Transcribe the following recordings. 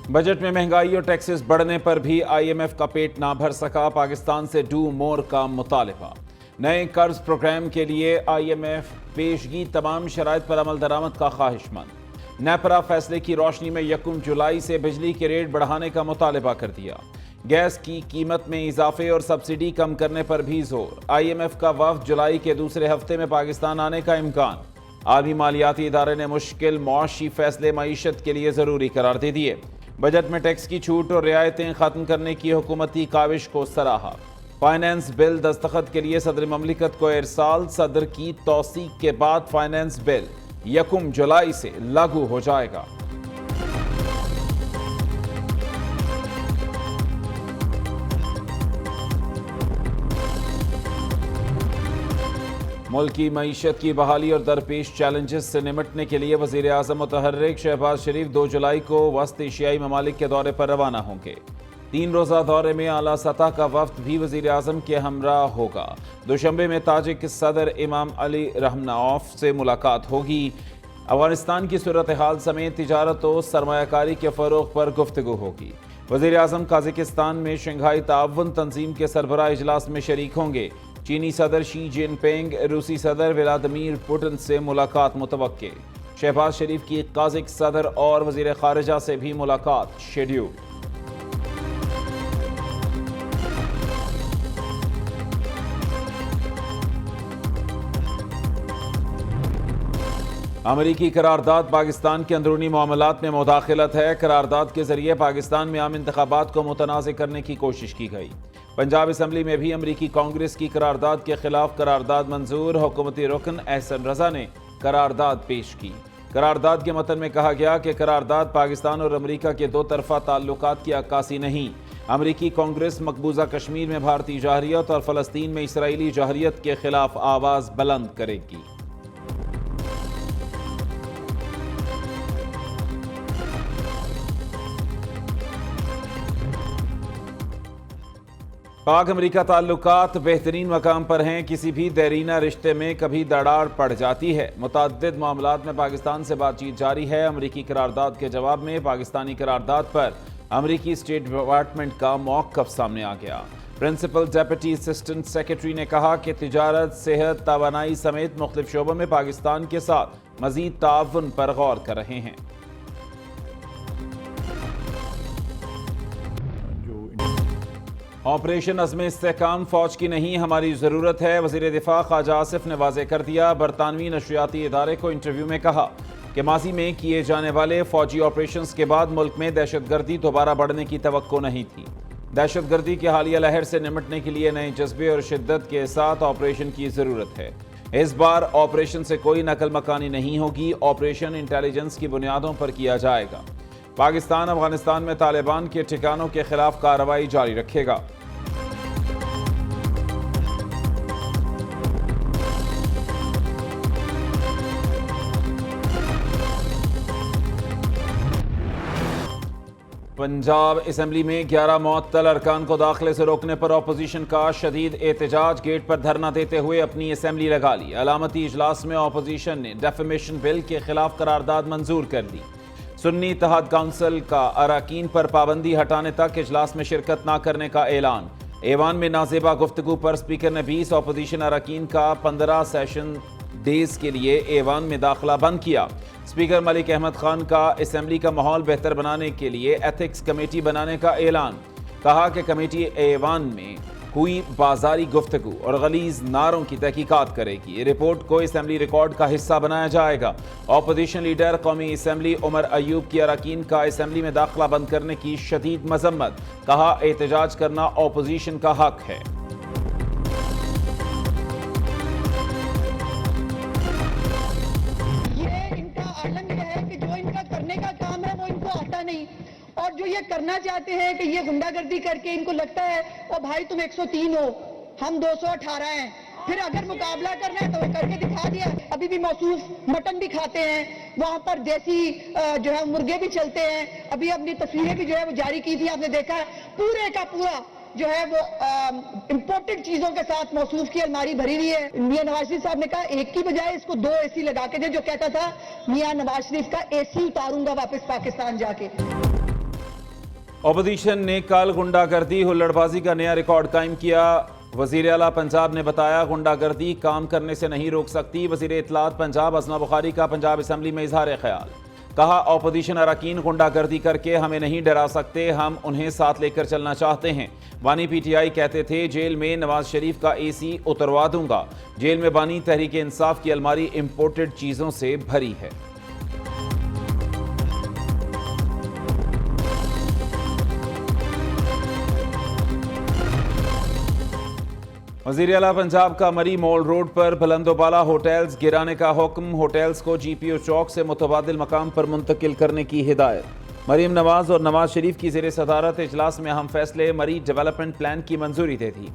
Budget میں مہنگائی اور ٹیکسز بڑھنے پر بھی آئی ایم ایف کا پیٹ نہ بھر سکا، پاکستان سے ڈو مور کا مطالبہ۔ نئے قرض پروگرام کے لیے آئی ایم ایف پیشگی تمام شرائط پر عمل درآمد کا خواہش مند۔ نیپرا فیصلے کی روشنی میں 1 جولائی سے بجلی کے ریٹ بڑھانے کا مطالبہ کر دیا۔ گیس کی قیمت میں اضافے اور سبسڈی کم کرنے پر بھی زور۔ آئی ایم ایف کا وفد جولائی کے دوسرے ہفتے میں پاکستان آنے کا امکان۔ عالمی مالیاتی ادارے نے مشکل معاشی فیصلے معیشت کے لیے ضروری قرار دے دیے۔ بجٹ میں ٹیکس کی چھوٹ اور رعایتیں ختم کرنے کی حکومتی کاوش کو سراہا۔ فائنانس بل دستخط کے لیے صدر مملکت کو ارسال۔ صدر کی توثیق کے بعد فائنانس بل 1 جولائی سے لاگو ہو جائے گا۔ ملکی معیشت کی بحالی اور درپیش چیلنجز سے نمٹنے کے لیے وزیر اعظم متحرک شہباز شریف 2 جولائی کو وسط ایشیائی ممالک کے دورے پر روانہ ہوں گے۔ 3 روزہ دورے میں اعلیٰ سطح کا وفد بھی وزیر اعظم کے ہمراہ ہوگا۔ دوشنبے میں تاجک صدر امام علی رحمنوف سے ملاقات ہوگی۔ افغانستان کی صورتحال سمیت تجارت و سرمایہ کاری کے فروغ پر گفتگو ہوگی۔ وزیر اعظم قازقستان میں شنگھائی تعاون تنظیم کے سربراہ اجلاس میں شریک ہوں گے۔ چینی صدر شی جن پنگ، روسی صدر ولادیمیر پوٹن سے ملاقات متوقع۔ شہباز شریف کی قازق صدر اور وزیر خارجہ سے بھی ملاقات شیڈیول۔ امریکی قرارداد پاکستان کے اندرونی معاملات میں مداخلت ہے۔ قرارداد کے ذریعے پاکستان میں عام انتخابات کو متنازع کرنے کی کوشش کی گئی۔ پنجاب اسمبلی میں بھی امریکی کانگریس کی قرارداد کے خلاف قرارداد منظور۔ حکومتی رکن احسن رضا نے قرارداد پیش کی۔ قرارداد کے متن میں کہا گیا کہ قرارداد پاکستان اور امریکہ کے 2 طرفہ تعلقات کی عکاسی نہیں۔ امریکی کانگریس مقبوضہ کشمیر میں بھارتی جارحیت اور فلسطین میں اسرائیلی جارحیت کے خلاف آواز بلند کرے گی۔ پاک امریکہ تعلقات بہترین مقام پر ہیں۔ کسی بھی دیرینہ رشتے میں کبھی دراڑ پڑ جاتی ہے۔ متعدد معاملات میں پاکستان سے بات چیت جاری ہے۔ امریکی قرارداد کے جواب میں پاکستانی قرارداد پر امریکی اسٹیٹ ڈپارٹمنٹ کا موقف سامنے آ گیا۔ پرنسپل ڈیپٹی اسسٹنٹ سیکرٹری نے کہا کہ تجارت، صحت، توانائی سمیت مختلف شعبوں میں پاکستان کے ساتھ مزید تعاون پر غور کر رہے ہیں۔ آپریشن عزم استحکام فوج کی نہیں، ہماری ضرورت ہے۔ وزیر دفاع خواجہ آصف نے واضح کر دیا۔ برطانوی نشریاتی ادارے کو انٹرویو میں کہا کہ ماضی میں کیے جانے والے فوجی آپریشنز کے بعد ملک میں دہشت گردی دوبارہ بڑھنے کی توقع نہیں تھی۔ دہشت گردی کی حالیہ لہر سے نمٹنے کے لیے نئے جذبے اور شدت کے ساتھ آپریشن کی ضرورت ہے۔ اس بار آپریشن سے کوئی نقل مکانی نہیں ہوگی۔ آپریشن انٹیلیجنس کی بنیادوں پر کیا جائے گا۔ پاکستان افغانستان میں طالبان کے ٹھکانوں کے خلاف کارروائی جاری رکھے گا۔ پنجاب اسمبلی میں 11 معطل ارکان کو داخلے سے روکنے پر اپوزیشن کا شدید احتجاج۔ گیٹ پر دھرنا دیتے ہوئے اپنی اسمبلی لگا لی۔ علامتی اجلاس میں اپوزیشن نے ڈیفیمیشن بل کے خلاف قرارداد منظور کر دی۔ سنی اتحاد کونسل کا اراکین پر پابندی ہٹانے تک اجلاس میں شرکت نہ کرنے کا اعلان۔ ایوان میں نازیبا گفتگو پر اسپیکر نے 20 اپوزیشن اراکین کا 15 سیشن ڈیز کے لیے ایوان میں داخلہ بند کیا۔ اسپیکر ملک احمد خان کا اسمبلی کا ماحول بہتر بنانے کے لیے ایتھکس کمیٹی بنانے کا اعلان۔ کہا کہ کمیٹی ایوان میں ہوئی بازاری گفتگو اور غلیظ نعروں کی تحقیقات کرے گی۔ رپورٹ کو اسمبلی ریکارڈ کا حصہ بنایا جائے گا۔ اپوزیشن لیڈر قومی اسمبلی عمر ایوب کی اراکین کا اسمبلی میں داخلہ بند کرنے کی شدید مذمت۔ کہا احتجاج کرنا اپوزیشن کا حق ہے۔ اور جو یہ کرنا چاہتے ہیں کہ یہ غنڈہ گردی کر کے ان کو لگتا ہے او بھائی تم 103 ہو، ہم 218 ہیں، پھر اگر مقابلہ کرنا ہے تو وہ کر کے دکھا دیا۔ ابھی بھی موصوف مٹن بھی کھاتے ہیں، وہاں پر دیسی جو ہے مرغے بھی چلتے ہیں۔ ابھی اپنی تصویریں بھی جو ہے وہ جاری کی تھی، آپ نے دیکھا پورے کا پورا جو ہے وہ امپورٹڈ چیزوں کے ساتھ موصوف کی الماری بھری ہوئی ہے۔ میاں نواز شریف صاحب نے کہا ایک کی بجائے اس کو 2 اے سی لگا کے دے، جو کہتا تھا میاں نواز شریف کا اے سی اتاروں گا واپس پاکستان جا کے۔ اپوزیشن نے کل غنڈہ گردی ہلڑ بازی کا نیا ریکارڈ قائم کیا۔ وزیر اعلیٰ پنجاب نے بتایا غنڈہ گردی کام کرنے سے نہیں روک سکتی۔ وزیر اطلاعات پنجاب اسما بخاری کا پنجاب اسمبلی میں اظہار خیال، کہا اپوزیشن اراکین غنڈہ گردی کر کے ہمیں نہیں ڈرا سکتے، ہم انہیں ساتھ لے کر چلنا چاہتے ہیں۔ بانی پی ٹی آئی کہتے تھے جیل میں نواز شریف کا اے سی اتروا دوں گا، جیل میں بانی تحریک انصاف کی الماری امپورٹڈ چیزوں سے بھری ہے۔ وزیر اعلیٰ پنجاب کا مری مول روڈ پر بلند و بالا ہوٹلز گرانے کا حکم، ہوٹلز کو جی پی او چوک سے متبادل مقام پر منتقل کرنے کی ہدایت۔ مریم نواز اور نواز شریف کی زیر صدارت اجلاس میں اہم فیصلے، مری ڈیولپمنٹ پلان کی منظوری دے دی۔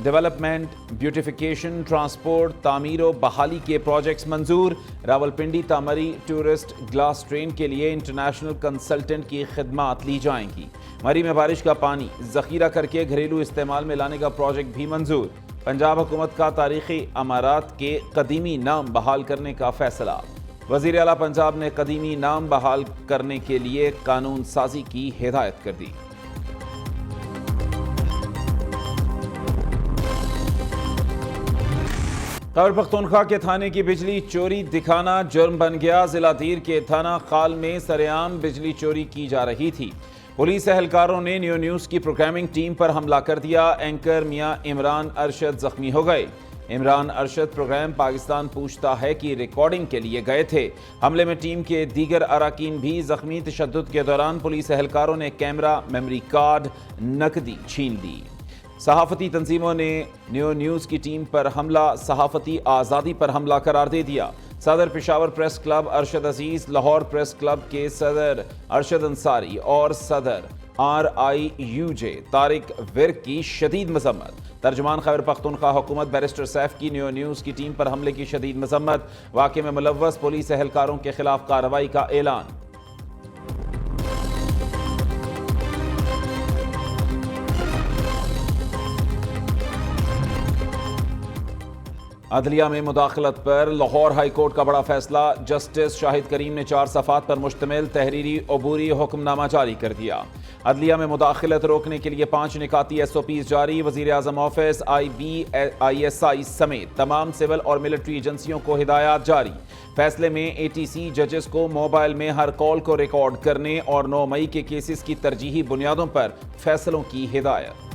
ڈیولپمنٹ، بیوٹیفیکیشن، ٹرانسپورٹ، تعمیر و بحالی کے پروجیکٹس منظور۔ راولپنڈی تا مری ٹورسٹ گلاس ٹرین کے لیے انٹرنیشنل کنسلٹنٹ کی خدمات لی جائیں گی۔ مری میں بارش کا پانی ذخیرہ کر کے گھریلو استعمال میں لانے کا پروجیکٹ بھی منظور۔ پنجاب حکومت کا تاریخی عمارات کے قدیمی نام بحال کرنے کا فیصلہ۔ وزیر اعلیٰ پنجاب نے قدیمی نام بحال کرنے کے لیے قانون سازی کی ہدایت کر دی۔ خیبر پختونخوا کے تھانے کی بجلی چوری دکھانا جرم بن گیا۔ ضلع دیر کے تھانہ خال میں سرعام بجلی چوری کی جا رہی تھی۔ پولیس اہلکاروں نے نیو نیوز کی پروگرامنگ ٹیم پر حملہ کر دیا۔ اینکر میاں عمران ارشد زخمی ہو گئے۔ عمران ارشد پروگرام پاکستان پوچھتا ہے کی ریکارڈنگ کے لیے گئے تھے۔ حملے میں ٹیم کے دیگر اراکین بھی زخمی۔ تشدد کے دوران پولیس اہلکاروں نے کیمرہ، میموری کارڈ، نقدی چھین لی۔ صحافتی تنظیموں نے نیو نیوز کی ٹیم پر حملہ صحافتی آزادی پر حملہ قرار دے دیا۔ صدر پشاور پریس کلب ارشد عزیز، لاہور پریس کلب کے صدر ارشد انصاری اور صدر RIUJ طارق ورک کی شدید مذمت۔ ترجمان خیبر پختونخوا حکومت بیرسٹر سیف کی نیو نیوز کی ٹیم پر حملے کی شدید مذمت۔ واقعے میں ملوث پولیس اہلکاروں کے خلاف کارروائی کا اعلان۔ عدلیہ میں مداخلت پر لاہور ہائی کورٹ کا بڑا فیصلہ۔ جسٹس شاہد کریم نے 4 صفحات پر مشتمل تحریری عبوری حکم نامہ جاری کر دیا۔ عدلیہ میں مداخلت روکنے کے لیے 5 نکاتی SOPs جاری۔ وزیر اعظم آفس، IB، ISI سمیت تمام سول اور ملٹری ایجنسیوں کو ہدایات جاری۔ فیصلے میں ATC ججز کو موبائل میں ہر کال کو ریکارڈ کرنے اور 9 مئی کے کیسز کی ترجیحی بنیادوں پر فیصلوں کی ہدایت۔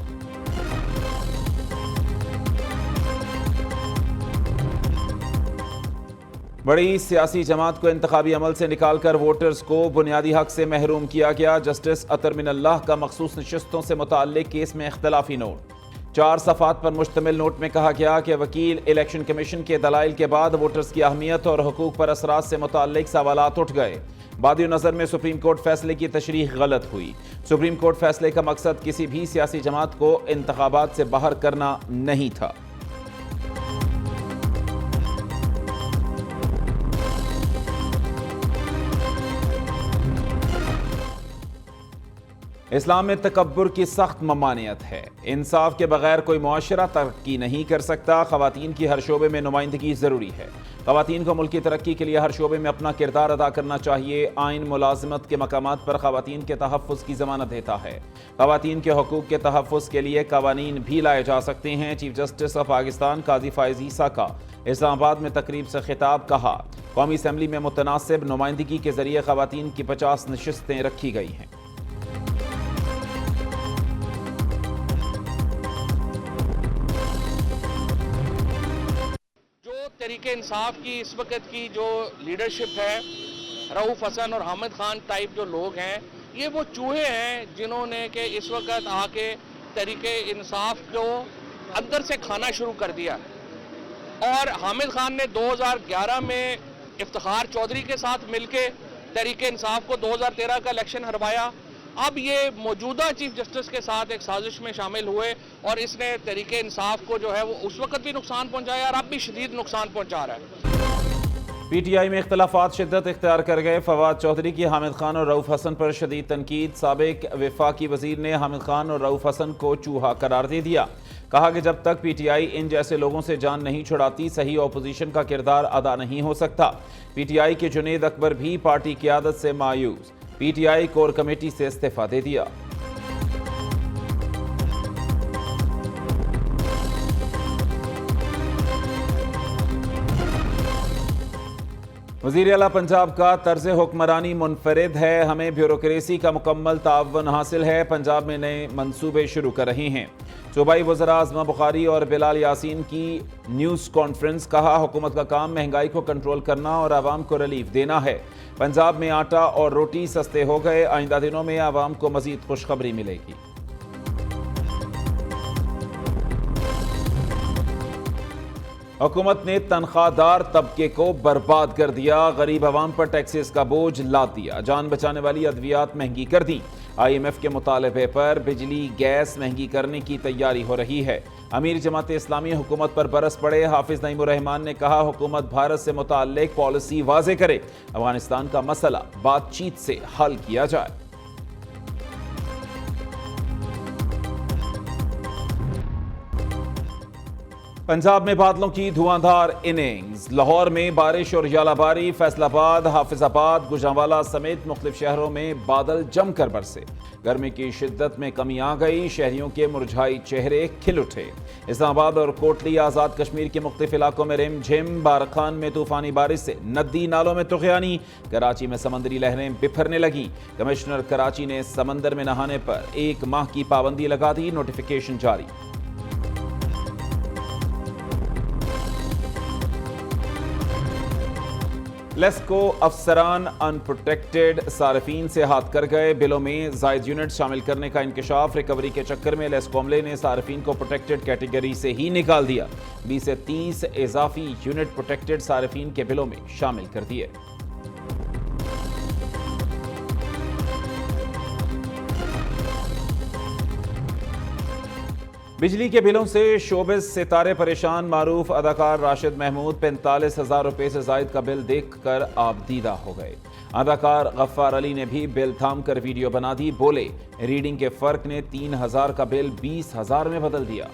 بڑی سیاسی جماعت کو انتخابی عمل سے نکال کر ووٹرز کو بنیادی حق سے محروم کیا گیا۔ جسٹس اطہر من اللہ کا مخصوص نشستوں سے متعلق کیس میں اختلافی نوٹ۔ 4 صفحات پر مشتمل نوٹ میں کہا گیا کہ وکیل الیکشن کمیشن کے دلائل کے بعد ووٹرز کی اہمیت اور حقوق پر اثرات سے متعلق سوالات اٹھ گئے۔ بادی نظر میں سپریم کورٹ فیصلے کی تشریح غلط ہوئی۔ سپریم کورٹ فیصلے کا مقصد کسی بھی سیاسی جماعت کو انتخابات سے باہر کرنا نہیں تھا۔ اسلام میں تکبر کی سخت ممانعت ہے۔ انصاف کے بغیر کوئی معاشرہ ترقی نہیں کر سکتا۔ خواتین کی ہر شعبے میں نمائندگی ضروری ہے۔ خواتین کو ملکی ترقی کے لیے ہر شعبے میں اپنا کردار ادا کرنا چاہیے۔ آئین ملازمت کے مقامات پر خواتین کے تحفظ کی ضمانت دیتا ہے۔ خواتین کے حقوق کے تحفظ کے لیے قوانین بھی لائے جا سکتے ہیں۔ چیف جسٹس آف پاکستان قاضی فائز عیسیٰ کا اسلام آباد میں تقریب سے خطاب، کہا قومی اسمبلی میں متناسب نمائندگی کے ذریعے خواتین کی 50 نشستیں رکھی گئی ہیں۔ تحریک انصاف کی اس وقت کی جو لیڈرشپ ہے، رؤوف حسن اور حامد خان ٹائپ جو لوگ ہیں، یہ وہ چوہے ہیں جنہوں نے کہ اس وقت آ کے تحریک انصاف کو اندر سے کھانا شروع کر دیا۔ اور حامد خان نے 2011 میں افتخار چودھری کے ساتھ مل کے تحریک انصاف کو 2013 کا الیکشن ہروایا۔ اب یہ موجودہ چیف جسٹس کے ساتھ ایک سازش میں شامل ہوئے اور اس نے تحریک انصاف کو جو ہے وہ اس وقت بھی نقصان پہنچایا اور اب بھی شدید نقصان پہنچا رہا ہے۔ پی ٹی آئی میں اختلافات شدت اختیار کر گئے۔ فواد چودھری کی حامد خان اور رؤوف حسن پر شدید تنقید۔ سابق وفاقی وزیر نے حامد خان اور رؤوف حسن کو چوہا قرار دے دیا۔ کہا کہ جب تک پی ٹی آئی ان جیسے لوگوں سے جان نہیں چھڑاتی، صحیح اپوزیشن کا کردار ادا نہیں ہو سکتا۔ پی ٹی آئی کے جنید اکبر بھی پارٹی قیادت سے مایوس، P T I core committee سے استعفیٰ دے دیا۔ وزیر اعلیٰ پنجاب کا طرز حکمرانی منفرد ہے، ہمیں بیوروکریسی کا مکمل تعاون حاصل ہے، پنجاب میں نئے منصوبے شروع کر رہے ہیں۔ صوبائی وزراء اعظم بخاری اور بلال یاسین کی نیوز کانفرنس، کہا حکومت کا کام مہنگائی کو کنٹرول کرنا اور عوام کو ریلیف دینا ہے۔ پنجاب میں آٹا اور روٹی سستے ہو گئے، آئندہ دنوں میں عوام کو مزید خوشخبری ملے گی۔ حکومت نے تنخواہ دار طبقے کو برباد کر دیا، غریب عوام پر ٹیکسز کا بوجھ لاد دیا، جان بچانے والی ادویات مہنگی کر دیں۔ آئی ایم ایف کے مطالبے پر بجلی گیس مہنگی کرنے کی تیاری ہو رہی ہے۔ امیر جماعت اسلامی حکومت پر برس پڑے، حافظ نعیم الرحمان نے کہا حکومت بھارت سے متعلق پالیسی واضح کرے، افغانستان کا مسئلہ بات چیت سے حل کیا جائے۔ پنجاب میں بادلوں کی دھواندھار اننگز، لاہور میں بارش اور ژالہ باری، فیصل آباد، حافظ آباد، گوجرانوالہ سمیت مختلف شہروں میں بادل جم کر برسے، گرمی کی شدت میں کمی آ گئی، شہریوں کے مرجھائی چہرے کھل اٹھے۔ اسلام آباد اور کوٹلی آزاد کشمیر کے مختلف علاقوں میں رم جھم، بارکھان میں طوفانی بارش سے ندی نالوں میں طغیانی، کراچی میں سمندری لہریں بپھرنے لگیں، کمشنر کراچی نے سمندر میں نہانے پر 1 ماہ کی پابندی لگا دی، نوٹیفیکیشن جاری۔ لیسکو افسران ان پروٹیکٹڈ صارفین سے ہاتھ کر گئے، بلوں میں زائد یونٹ شامل کرنے کا انکشاف، ریکوری کے چکر میں لیسکو عملے نے صارفین کو پروٹیکٹڈ کیٹیگری سے ہی نکال دیا، 20 سے 30 اضافی یونٹ پروٹیکٹڈ صارفین کے بلوں میں شامل کر دیے۔ بجلی کے بلوں سے شوبز ستارے پریشان، معروف اداکار راشد محمود 45,000 روپے سے زائد کا بل دیکھ کر آبدیدہ ہو گئے۔ اداکار غفار علی نے بھی بل تھام کر ویڈیو بنا دی، بولے ریڈنگ کے فرق نے 3,000 کا بل 20,000 میں بدل دیا۔